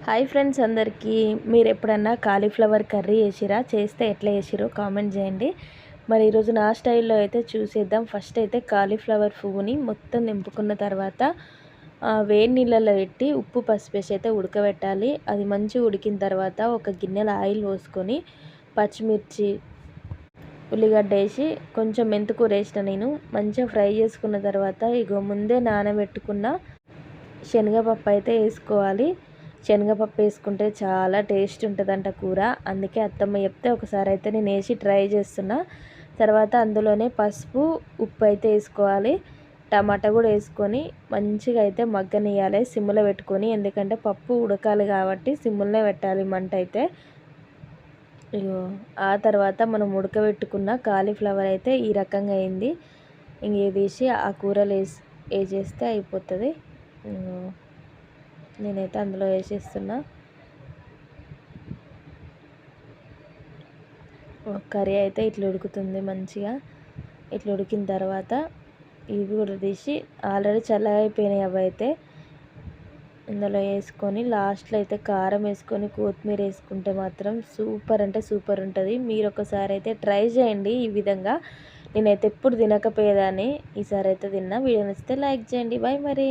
Hi friends అందరికీ, మీరు ఎప్పుడన్నా కాలీఫ్లవర్ కర్రీ చేసిరా? చేస్తే ఎట్లా చేసిరో కామెంట్ చేయండి. మరి ఈరోజు నా స్టైల్లో అయితే చూసేద్దాం. ఫస్ట్ అయితే కాలీఫ్లవర్ పువ్వుని మొత్తం నింపుకున్న తర్వాత వేడి నీళ్ళల్లో పెట్టి ఉప్పు పసుపు వేసి అయితే ఉడకబెట్టాలి. అది మంచిగా ఉడికిన తర్వాత ఒక గిన్నెలో ఆయిల్ పోసుకొని పచ్చిమిర్చి ఉల్లిగడ్డ వేసి కొంచెం మెంతికూర వేసిన నేను మంచిగా ఫ్రై చేసుకున్న తర్వాత ఇగో ముందే నానబెట్టుకున్న శనగపప్పు అయితే వేసుకోవాలి. శనగపప్పు వేసుకుంటే చాలా టేస్ట్ ఉంటుందంట కూర. అందుకే అత్తమ్మ చెప్తే ఒకసారి అయితే నేను వేసి ట్రై చేస్తున్నా. తర్వాత అందులోనే పసుపు ఉప్పు అయితే వేసుకోవాలి. టమాటా కూడా వేసుకొని మంచిగా అయితే మగ్గనియాలి సిమ్లో పెట్టుకొని. ఎందుకంటే పప్పు ఉడకాలి కాబట్టి సిమ్లోనే పెట్టాలి మంట అయితే. ఆ తర్వాత మనం ఉడకబెట్టుకున్న కాలీఫ్లవర్ అయితే ఈ రకంగా అయింది. ఇంక తీసి ఆ కూరలో వేసేస్తే అయిపోతుంది. నేనైతే అందులో వేసేస్తున్నా. కర్రీ అయితే ఇట్లా ఉడుకుతుంది మంచిగా. ఇట్లా ఉడికిన తర్వాత ఇవి కూడా తీసి ఆల్రెడీ చల్లగైపోయినాయి అవి అయితే ఇందులో వేసుకొని లాస్ట్లో అయితే కారం వేసుకొని కొత్తిమీర వేసుకుంటే మాత్రం సూపర్ అంటే సూపర్ ఉంటుంది. మీరు ఒకసారి అయితే ట్రై చేయండి ఈ విధంగా. నేనైతే ఎప్పుడు తినకపోయేదాన్ని, ఈసారి అయితే తిన్నా. వీడియో నచ్చితే లైక్ చేయండి. బాయ్ మరి.